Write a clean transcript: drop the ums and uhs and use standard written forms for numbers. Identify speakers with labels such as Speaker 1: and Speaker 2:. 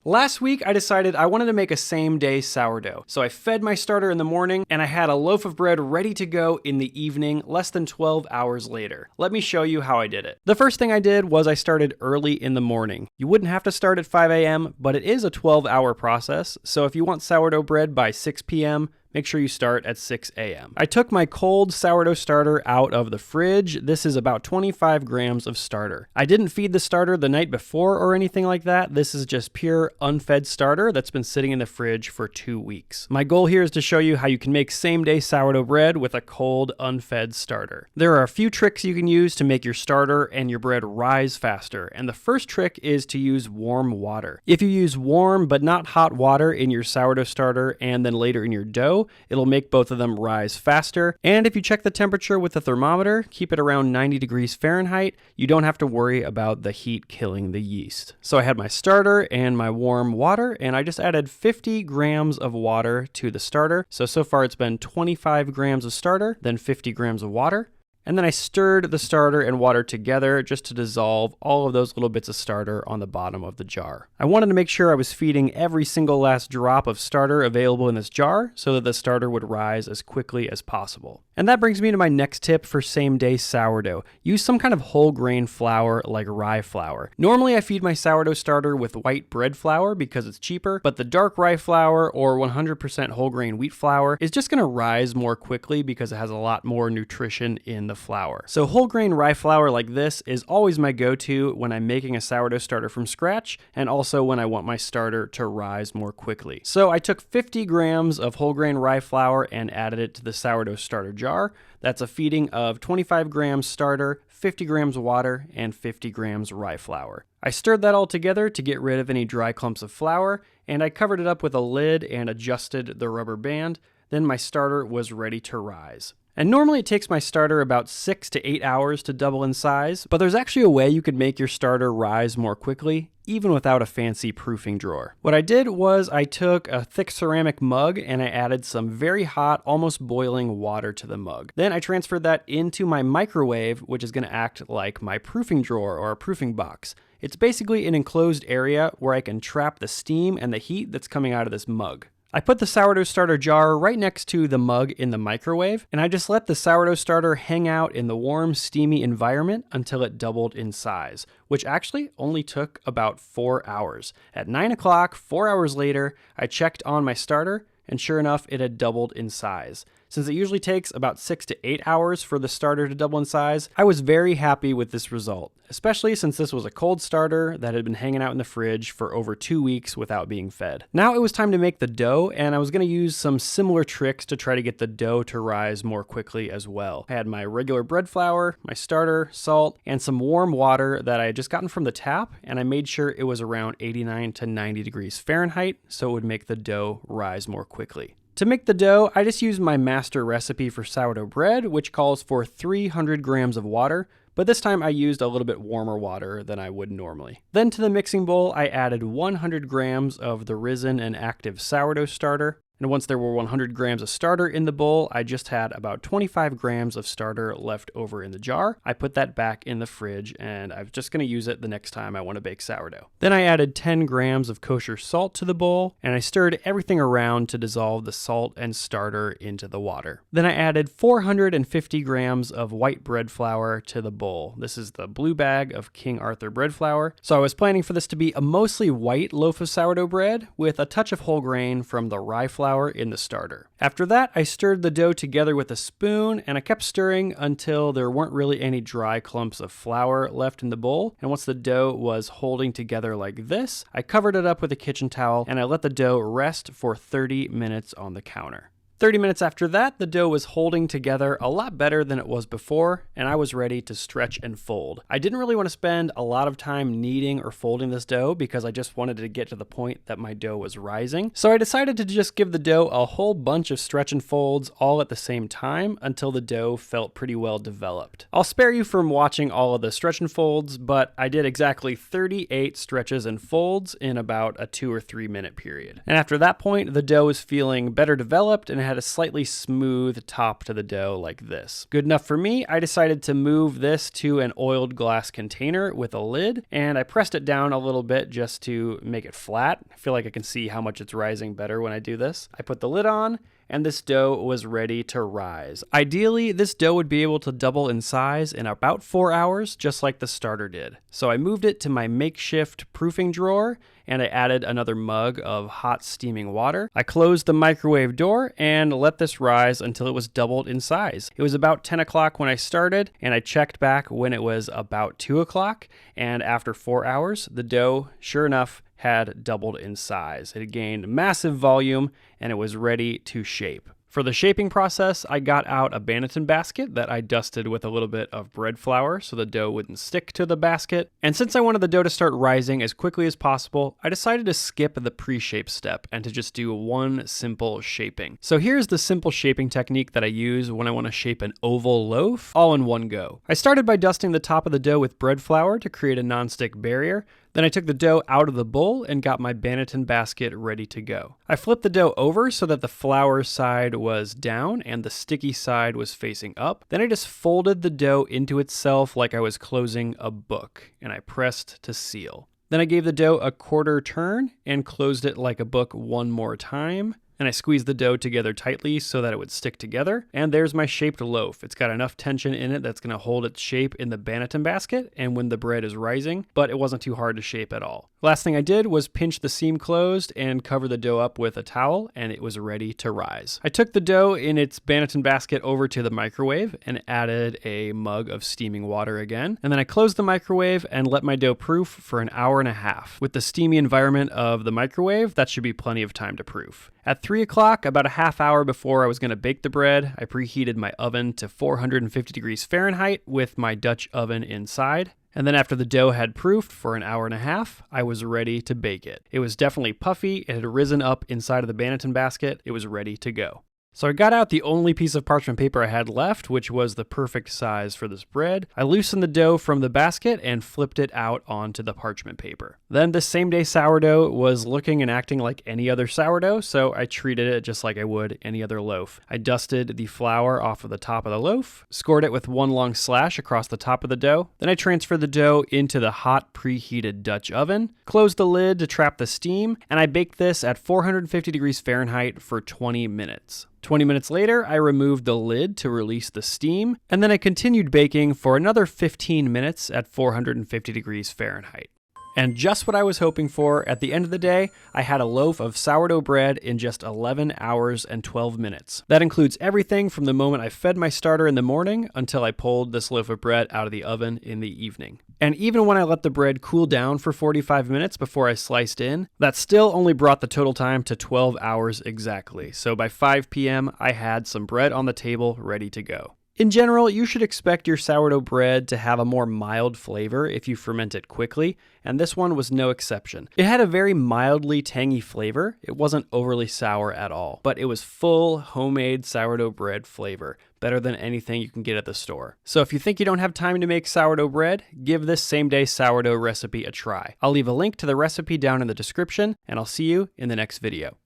Speaker 1: Last week, I decided I wanted to make a same-day sourdough, so I fed my starter in the morning, and I had a loaf of bread ready to go in the evening, less than 12 hours later. Let me show you how I did it. The first thing I did was I started early in the morning. You wouldn't have to start at 5 a.m., but it is a 12-hour process, so if you want sourdough bread by 6 p.m., make sure you start at 6 a.m. I took my cold sourdough starter out of the fridge. This is about 25 grams of starter. I didn't feed the starter the night before or anything like that. This is just pure unfed starter that's been sitting in the fridge for 2 weeks. My goal here is to show you how you can make same-day sourdough bread with a cold, unfed starter. There are a few tricks you can use to make your starter and your bread rise faster, and the first trick is to use warm water. If you use warm but not hot water in your sourdough starter and then later in your dough, it'll make both of them rise faster. And if you check the temperature with the thermometer, keep it around 90 degrees Fahrenheit, you don't have to worry about the heat killing the yeast. So I had my starter and my warm water, and I just added 50 grams of water to the starter. So far it's been 25 grams of starter, then 50 grams of water. And then I stirred the starter and water together just to dissolve all of those little bits of starter on the bottom of the jar. I wanted to make sure I was feeding every single last drop of starter available in this jar so that the starter would rise as quickly as possible. And that brings me to my next tip for same-day sourdough. Use some kind of whole grain flour like rye flour. Normally I feed my sourdough starter with white bread flour because it's cheaper, but the dark rye flour or 100% whole grain wheat flour is just going to rise more quickly because it has a lot more nutrition in the flour. So whole grain rye flour like this is always my go-to when I'm making a sourdough starter from scratch, and also when I want my starter to rise more quickly. So I took 50 grams of whole grain rye flour and added it to the sourdough starter jar. That's a feeding of 25 grams starter, 50 grams water, and 50 grams rye flour. I stirred that all together to get rid of any dry clumps of flour, and I covered it up with a lid and adjusted the rubber band. Then my starter was ready to rise. And normally it takes my starter about 6 to 8 hours to double in size, but there's actually a way you could make your starter rise more quickly, even without a fancy proofing drawer. What I did was I took a thick ceramic mug and I added some very hot, almost boiling water to the mug. Then I transferred that into my microwave, which is going to act like my proofing drawer or a proofing box. It's basically an enclosed area where I can trap the steam and the heat that's coming out of this mug. I put the sourdough starter jar right next to the mug in the microwave, and I just let the sourdough starter hang out in the warm, steamy environment until it doubled in size, which actually only took about 4 hours. At 9 o'clock, 4 hours later, I checked on my starter, and sure enough, it had doubled in size. Since it usually takes about 6 to 8 hours for the starter to double in size, I was very happy with this result, especially since this was a cold starter that had been hanging out in the fridge for over 2 weeks without being fed. Now it was time to make the dough, and I was going to use some similar tricks to try to get the dough to rise more quickly as well. I had my regular bread flour, my starter, salt, and some warm water that I had just gotten from the tap, and I made sure it was around 89 to 90 degrees Fahrenheit so it would make the dough rise more quickly. To make the dough, I just used my master recipe for sourdough bread, which calls for 300 grams of water, but this time I used a little bit warmer water than I would normally. Then to the mixing bowl, I added 100 grams of the risen and active sourdough starter. And once there were 100 grams of starter in the bowl, I just had about 25 grams of starter left over in the jar. I put that back in the fridge, and I'm just going to use it the next time I want to bake sourdough. Then I added 10 grams of kosher salt to the bowl, and I stirred everything around to dissolve the salt and starter into the water. Then I added 450 grams of white bread flour to the bowl. This is the blue bag of King Arthur bread flour. So I was planning for this to be a mostly white loaf of sourdough bread with a touch of whole grain from the rye flour in the starter. After that, I stirred the dough together with a spoon, and I kept stirring until there weren't really any dry clumps of flour left in the bowl. And once the dough was holding together like this, I covered it up with a kitchen towel and I let the dough rest for 30 minutes on the counter. 30 minutes after that, the dough was holding together a lot better than it was before, and I was ready to stretch and fold. I didn't really want to spend a lot of time kneading or folding this dough because I just wanted to get to the point that my dough was rising. So I decided to just give the dough a whole bunch of stretch and folds all at the same time until the dough felt pretty well developed. I'll spare you from watching all of the stretch and folds, but I did exactly 38 stretches and folds in about a 2 or 3 minute period. And after that point, the dough was feeling better developed and it had a slightly smooth top to the dough like this. Good enough for me. I decided to move this to an oiled glass container with a lid, and I pressed it down a little bit just to make it flat. I feel like I can see how much it's rising better when I do this. I put the lid on, and this dough was ready to rise. Ideally, this dough would be able to double in size in about 4 hours, just like the starter did. So I moved it to my makeshift proofing drawer, and I added another mug of hot steaming water. I closed the microwave door and let this rise until it was doubled in size. It was about 10 o'clock when I started, and I checked back when it was about 2 o'clock, and after 4 hours, the dough, sure enough, had doubled in size. It had gained massive volume, and it was ready to shape. For the shaping process, I got out a Banneton basket that I dusted with a little bit of bread flour so the dough wouldn't stick to the basket. And since I wanted the dough to start rising as quickly as possible, I decided to skip the pre-shape step and to just do one simple shaping. So here's the simple shaping technique that I use when I want to shape an oval loaf all in one go. I started by dusting the top of the dough with bread flour to create a nonstick barrier. Then I took the dough out of the bowl and got my Banneton basket ready to go. I flipped the dough over so that the flour side was down and the sticky side was facing up. Then I just folded the dough into itself like I was closing a book, and I pressed to seal. Then I gave the dough a quarter turn and closed it like a book one more time. And I squeezed the dough together tightly so that it would stick together. And there's my shaped loaf. It's got enough tension in it that's going to hold its shape in the Banneton basket and when the bread is rising, but it wasn't too hard to shape at all. Last thing I did was pinch the seam closed and cover the dough up with a towel, and it was ready to rise. I took the dough in its Banneton basket over to the microwave and added a mug of steaming water again. And then I closed the microwave and let my dough proof for an hour and a half. With the steamy environment of the microwave, that should be plenty of time to proof. At 3 o'clock, about a half hour before I was going to bake the bread, I preheated my oven to 450 degrees Fahrenheit with my Dutch oven inside. And then after the dough had proofed for an hour and a half, I was ready to bake it. It was definitely puffy. It had risen up inside of the Banneton basket. It was ready to go. So I got out the only piece of parchment paper I had left, which was the perfect size for this bread. I loosened the dough from the basket and flipped it out onto the parchment paper. Then the same day sourdough was looking and acting like any other sourdough, so I treated it just like I would any other loaf. I dusted the flour off of the top of the loaf, scored it with one long slash across the top of the dough. Then I transferred the dough into the hot preheated Dutch oven, closed the lid to trap the steam, and I baked this at 450 degrees Fahrenheit for 20 minutes. 20 minutes later, I removed the lid to release the steam, and then I continued baking for another 15 minutes at 450 degrees Fahrenheit. And just what I was hoping for, at the end of the day, I had a loaf of sourdough bread in just 11 hours and 12 minutes. That includes everything from the moment I fed my starter in the morning until I pulled this loaf of bread out of the oven in the evening. And even when I let the bread cool down for 45 minutes before I sliced in, that still only brought the total time to 12 hours exactly. So by 5 p.m., I had some bread on the table ready to go. In general, you should expect your sourdough bread to have a more mild flavor if you ferment it quickly, and this one was no exception. It had a very mildly tangy flavor. It wasn't overly sour at all, but it was full homemade sourdough bread flavor, better than anything you can get at the store. So if you think you don't have time to make sourdough bread, give this same-day sourdough recipe a try. I'll leave a link to the recipe down in the description, and I'll see you in the next video.